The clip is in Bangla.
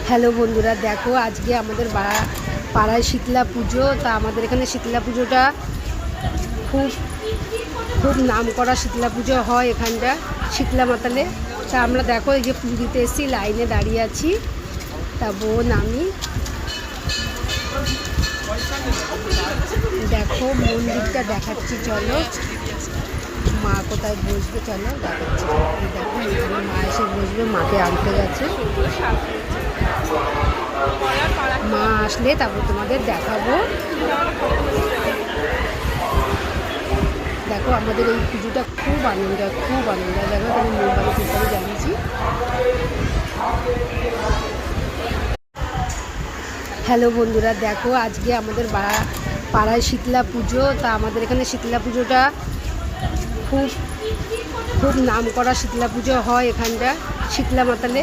হ্যালো বন্ধুরা, দেখো আজকে আমাদের পাড়ায় শীতলা পুজো। তা আমাদের এখানে শীতলা পুজোটা খুব খুব নাম করা শীতলা পুজো হয় এখানটা শীতলা মাতালে। তা আমরা দেখো এই যে পুজো দিতে এসেছি, লাইনে দাঁড়িয়ে আছি। তা বোন আমি দেখো মন্দিরটা দেখাচ্ছি, চলো মা কোথায় বসবে চলো দেখাচ্ছি। দেখো এখানে মা এসে বসবে, মাকে আনতে গেছে। মা আসলে তারপর তোমাদের দেখাবো। দেখো আমাদের এই পুজোটা খুব আনন্দ দেখো আমি মোমবাতি টুকটাকে জানিয়েছি। হ্যালো বন্ধুরা, দেখো আজকে আমাদের পাড়ায় শীতলা পুজো। তা আমাদের এখানে শীতলা পুজোটা খুব খুব নাম করা শীতলা পুজো হয় এখানটা শীতলা মাতালে।